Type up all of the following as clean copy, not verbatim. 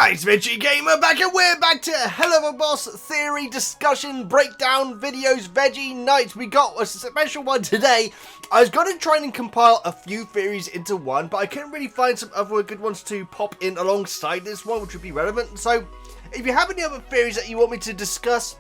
guys, Veggie Gamer back, and we're back to Helluva Boss theory discussion breakdown videos, Veggie Nights. We got a special one today. I was going to try and compile a few theories into one, but I couldn't really find some other good ones to pop in alongside this one, which would be relevant. So, if you have any other theories that you want me to discuss,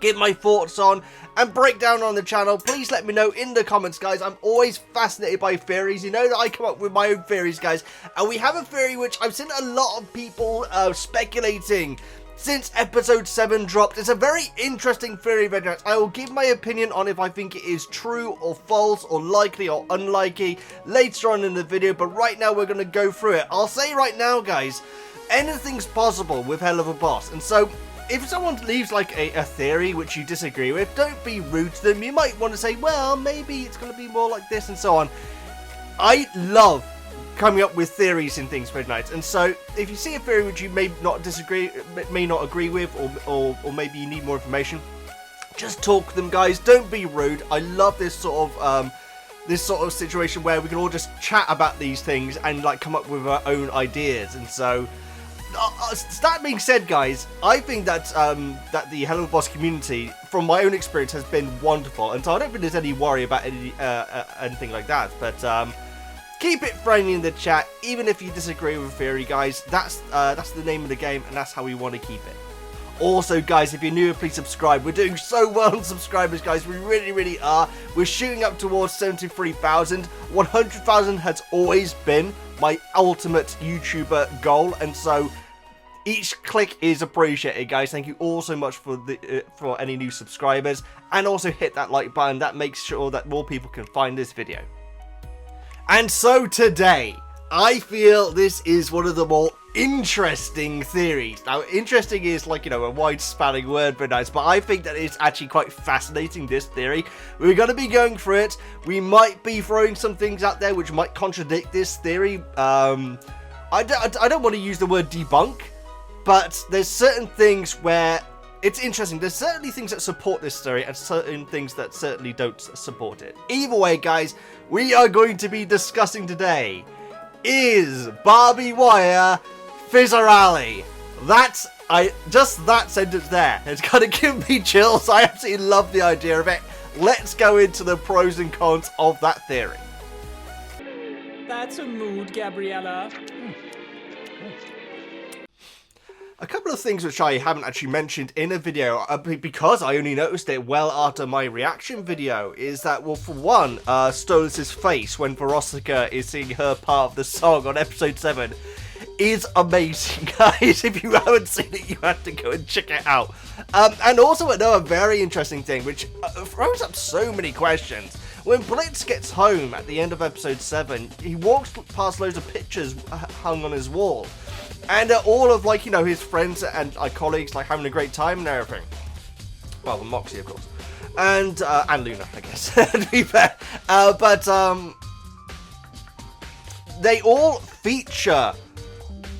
give my thoughts on, and break down on the channel, please let me know in the comments, guys. I'm always fascinated by theories. You know that I come up with my own theories, guys, and we have a theory which I've seen a lot of people speculating since episode 7 dropped. It's a very interesting theory, Veggie. I will give my opinion on if I think it is true or false or likely or unlikely later on in the video, but right now we're going to go through it. I'll say right now, guys, anything's possible with Helluva Boss, and so if someone leaves like a theory which you disagree with, don't be rude to them. You might want to say, well, maybe it's going to be more like this and so on. I love coming up with theories and things, Midnight. And so if you see a theory which you may not agree with, or maybe you need more information, just talk to them, guys. Don't be rude. I love this sort of situation where we can all just chat about these things and like come up with our own ideas. And so that being said, guys, I think that that the Helluva Boss community, from my own experience, has been wonderful, and so I don't think there's any worry about anything like that. But keep it friendly in the chat, even if you disagree with theory, guys. That's the name of the game, and that's how we want to keep it. Also, guys, if you're new, please subscribe. We're doing so well on subscribers, guys. We really are. We're shooting up towards 73,000. 100,000 has always been my ultimate YouTuber goal, and so each click is appreciated, guys. Thank you all so much for any new subscribers, and also hit that like button. That makes sure that more people can find this video. And so today, I feel this is one of the more interesting theories. Now, interesting is like, you know, a wide-spanning word, but nice. But I think that it's actually quite fascinating, this theory. We're going to be going through it. We might be throwing some things out there which might contradict this theory. I don't want to use the word debunk, but there's certain things where it's interesting. There's certainly things that support this theory and certain things that certainly don't support it. Either way, guys, we are going to be discussing today, is Barbie-Wire Fizzarolli? Just that sentence there, it's gonna give me chills. I absolutely love the idea of it. Let's go into the pros and cons of that theory. That's a mood, Gabriella. A couple of things which I haven't actually mentioned in a video, because I only noticed it well after my reaction video, is that, well, for one, Stolas' face when Veronica is singing her part of the song on episode 7 is amazing, guys. If you haven't seen it, you have to go and check it out. And also another very interesting thing, which throws up so many questions. When Blitz gets home at the end of episode 7, he walks past loads of pictures hung on his wall. And all of, like, you know, his friends and colleagues, like, having a great time and everything. Well, Moxie, of course. And Luna, I guess, to be fair. But they all feature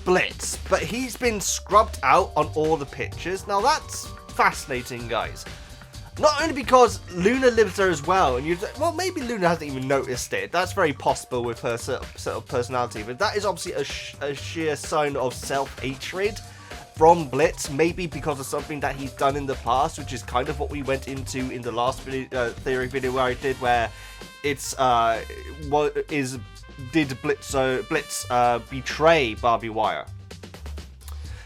Blitz, but he's been scrubbed out on all the pictures. Now, that's fascinating, guys. Not only because Luna lives there as well, and you, well, maybe Luna hasn't even noticed it. That's very possible with her sort of personality, but that is obviously a sheer sign of self-hatred from Blitz, maybe because of something that he's done in the past, which is kind of what we went into in the last video, theory video where I did, where it's did Blitz betray Barbie-Wire?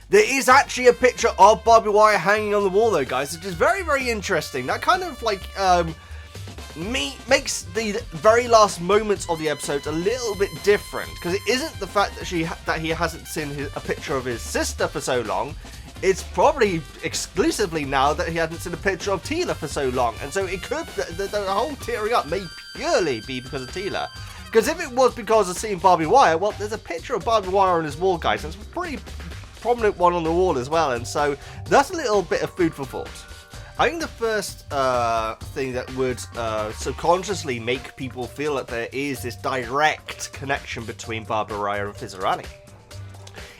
There is actually a picture of Barbie-Wire hanging on the wall, though, guys, which is very interesting. That kind of, like, makes the very last moments of the episode a little bit different, because it isn't the fact that he hasn't seen a picture of his sister for so long. It's probably exclusively now that he hasn't seen a picture of Teela for so long, and so it could, the whole tearing up may purely be because of Teela. Because if it was because of seeing Barbie-Wire, well, there's a picture of Barbie-Wire on his wall, guys, and it's a pretty prominent one on the wall as well, and so that's a little bit of food for thought. I think the first thing that would subconsciously make people feel that there is this direct connection between Barbie-Wire and Fizzarolli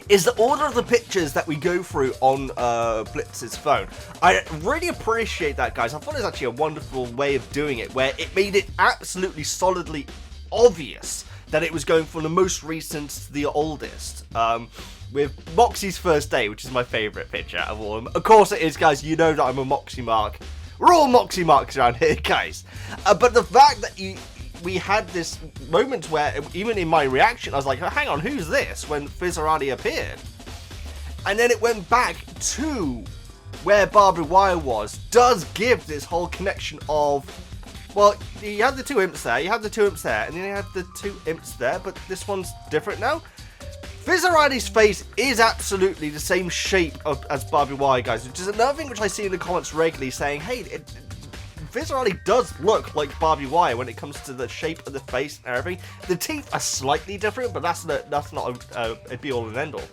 is the order of the pictures that we go through on Blitz's phone. I really appreciate that, guys. I thought it was actually a wonderful way of doing it, where it made it absolutely solidly obvious that it was going from the most recent to the oldest. With Moxie's first day, which is my favourite picture of all of them. Of course it is, guys. You know that I'm a Moxie mark. We're all Moxie marks around here, guys. But the fact that we had this moment where, even in my reaction, I was like, hang on, who's this? When Fizzarolli appeared. And then it went back to where Barbie-Wire was, does give this whole connection of, well, you had the two imps there, and then you had the two imps there, but this one's different now. Fizzarolli's face is absolutely the same shape as Barbie-Wire, guys, which is another thing which I see in the comments regularly saying, hey, Fizzarolli does look like Barbie-Wire when it comes to the shape of the face and everything. The teeth are slightly different, but that's not a be-all and end-all.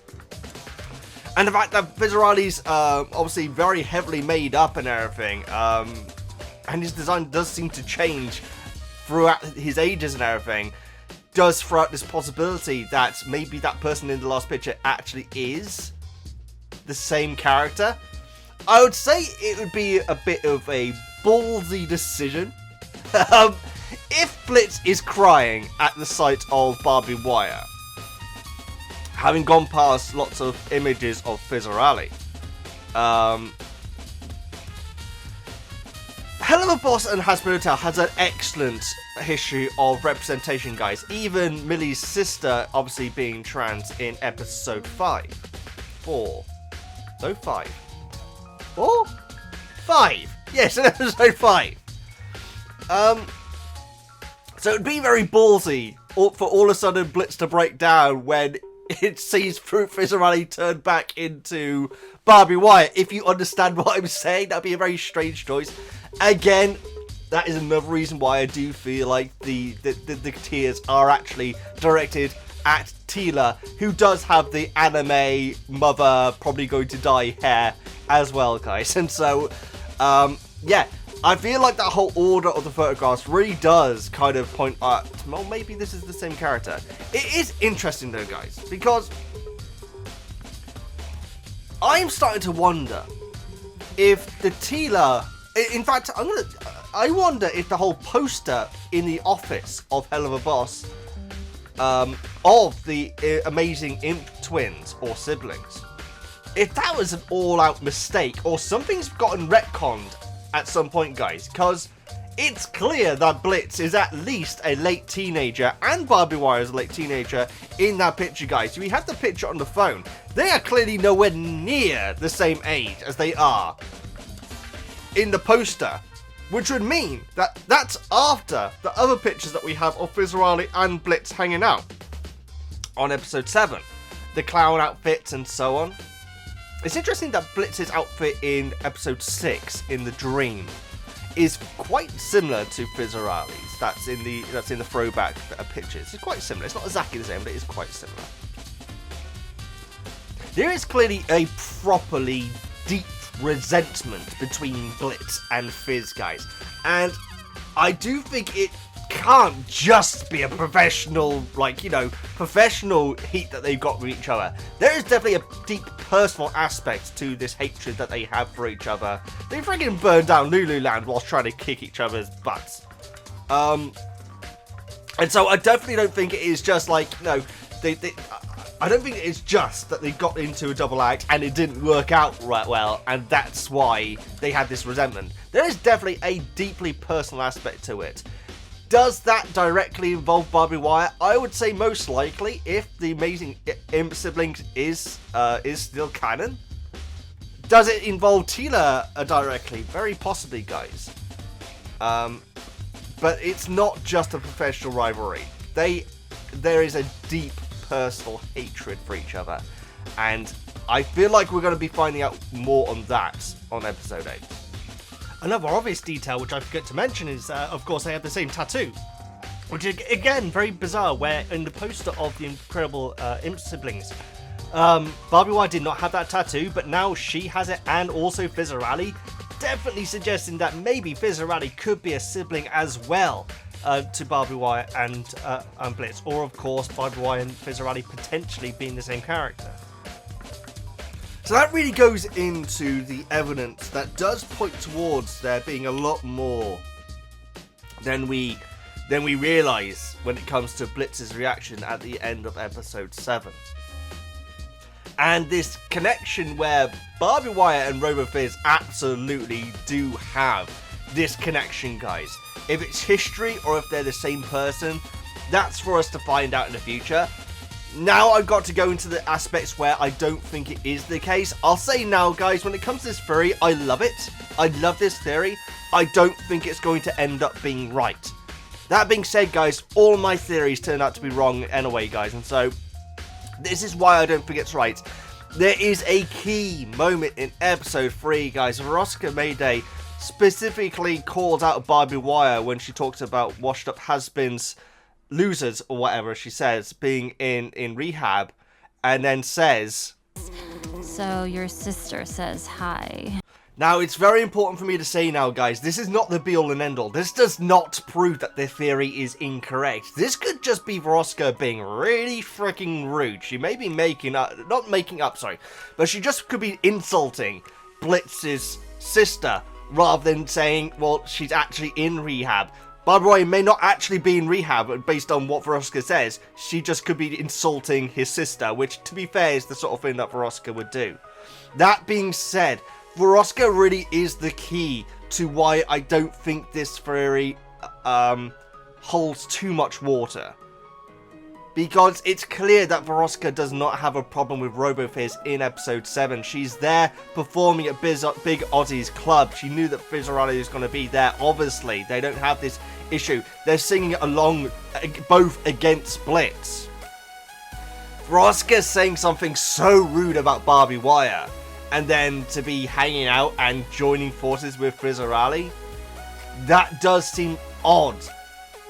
And the fact that Fizzarolli's obviously very heavily made up and everything, and his design does seem to change throughout his ages and everything, does throw out this possibility that maybe that person in the last picture actually is the same character. I would say it would be a bit of a ballsy decision if Blitz is crying at the sight of Barbie-Wire, having gone past lots of images of Fizzarolli. Helluva Boss and Hasbro has an excellent history of representation, guys. Even Millie's sister, obviously being trans in episode 5. 4. No, 5. 4? 5. Yes, in episode 5. So it'd be very ballsy for all of a sudden Blitz to break down when it sees Fizzarolli turn back into Barbie-Wire. If you understand what I'm saying, that'd be a very strange choice. Again, that is another reason why I do feel like the tears are actually directed at Teela, who does have the anime mother probably going to die hair as well, guys. And so, yeah, I feel like that whole order of the photographs really does kind of point at, well, maybe this is the same character. It is interesting though, guys, because I'm starting to wonder if the Teela, in fact, I wonder if the whole poster in the office of Helluva Boss of the amazing imp twins or siblings, if that was an all-out mistake or something's gotten retconned at some point, guys, because it's clear that Blitz is at least a late teenager and Barbie-Wire is a late teenager in that picture, guys. We have the picture on the phone. They are clearly nowhere near the same age as they are in the poster, which would mean that that's after the other pictures that we have of Fizzarolli and Blitz hanging out on episode 7, the clown outfits and so on. It's interesting that Blitz's outfit in episode 6 in the dream is quite similar to Fizzarolli's. That's in the throwback pictures. It's quite similar. It's not exactly the same, but it is quite similar. There is clearly a properly deep resentment between Blitz and Fizz, guys, and I do think it can't just be a professional, professional heat that they've got with each other. There is definitely a deep personal aspect to this hatred that they have for each other. They friggin' burned down Lululand whilst trying to kick each other's butts. And so I definitely don't think it is just I don't think it's just that they got into a double act and it didn't work out right well, and that's why they had this resentment. There is definitely a deeply personal aspect to it. Does that directly involve Barbie-Wire? I would say most likely, if the Amazing Imp Siblings is still canon. Does it involve Teela directly? Very possibly, guys. But it's not just a professional rivalry. There is a deep personal hatred for each other, and I feel like we're going to be finding out more on that on episode 8. Another obvious detail which I forgot to mention is, of course, they have the same tattoo, which is, again, very bizarre, where in the poster of the Incredible Imp Siblings, Barbie-Wire did not have that tattoo, but now she has it, and also Fizzarolli, definitely suggesting that maybe Fizzarolli could be a sibling as well to Barbie-Wire and Blitz, or of course Barbie-Wire and Fizzarolli potentially being the same character. So that really goes into the evidence that does point towards there being a lot more than we than we realise when it comes to Blitz's reaction at the end of episode 7. And this connection where Barbie-Wire and RoboFizz absolutely do have this connection, guys. If it's history or if they're the same person, that's for us to find out in the future. Now I've got to go into the aspects where I don't think it is the case. I'll say now, guys, when it comes to this theory, I love it. I love this theory. I don't think it's going to end up being right. That being said, guys, all my theories turned out to be wrong anyway, guys, and so this is why I don't think it's right. There is a key moment in episode 3, guys. Veronica Mayday specifically calls out Barbie-Wire when she talks about washed up husbands, losers, or whatever she says, being in rehab, and then says, "So your sister says hi." Now, it's very important for me to say now, guys, this is not the be-all and end-all. This does not prove that the theory is incorrect. This could just be Veronica being really freaking rude. She may be but she just could be insulting Blitz's sister, rather than saying, well, she's actually in rehab. Barbie-Wire may not actually be in rehab, based on what Veronica says. She just could be insulting his sister, which, to be fair, is the sort of thing that Veronica would do. That being said, Veronica really is the key to why I don't think this theory holds too much water. Because it's clear that Veronica does not have a problem with RoboFizz in episode 7. She's there performing at Big Ozzy's club. She knew that Fizzarolli was going to be there, obviously. They don't have this issue. They're singing along both against Blitz. Veronica saying something so rude about Barbie-Wire, and then to be hanging out and joining forces with Fizzarolli, that does seem odd.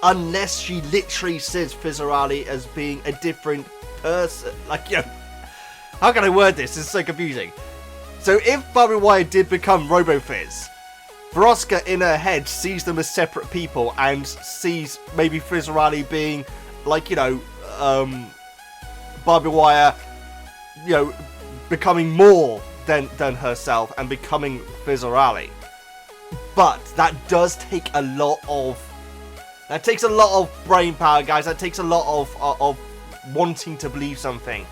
Unless she literally says Fizzarolli as being a different person. Like, you know, how can I word this? It's so confusing. So if Barbie-Wire did become RoboFizz, Veronica in her head sees them as separate people and sees maybe Fizzarolli being, like, you know, Barbie-Wire, you know, becoming more than herself and becoming Fizzarolli. But that does take a lot of brain power, guys. That takes a lot of wanting to believe something.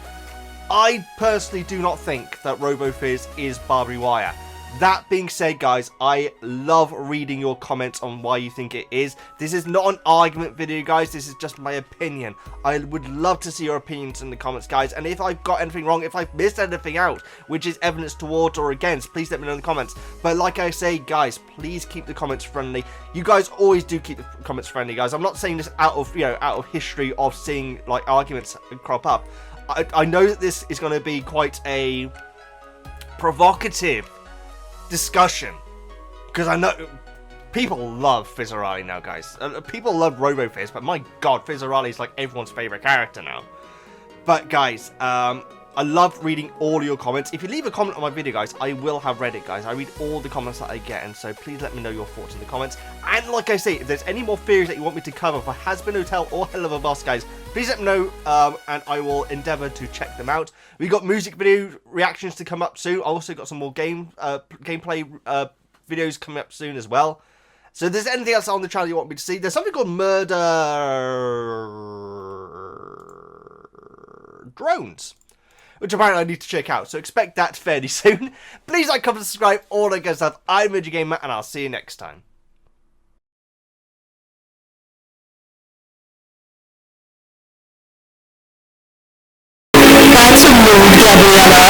I personally do not think that RoboFizz is Barbie-Wire. That being said, guys, I love reading your comments on why you think it is. This is not an argument video, guys. This is just my opinion. I would love to see your opinions in the comments, guys. And if I've got anything wrong, if I've missed anything out, which is evidence towards or against, please let me know in the comments. But like I say, guys, please keep the comments friendly. You guys always do keep the comments friendly, guys. I'm not saying this out of history of seeing like arguments crop up. I know that this is going to be quite a provocative discussion, because I know people love Fizzarolli now, guys. People love RoboFizz, but my god, Fizzarolli is like everyone's favorite character now. But guys, I love reading all your comments. If you leave a comment on my video, guys, I will have read it, guys. I read all the comments that I get, and so please let me know your thoughts in the comments. And like I say, if there's any more theories that you want me to cover for Hazbin Hotel or Helluva Boss, guys, please let me know, and I will endeavour to check them out. We got music video reactions to come up soon. I also got some more gameplay videos coming up soon as well. So if there's anything else on the channel you want me to see, there's something called Murder Drones, which apparently I need to check out, so expect that fairly soon. Please like, comment, subscribe, all that good stuff. I'm VEGGIEKNIGHTS, and I'll see you next time. That's a mood, Gabriella.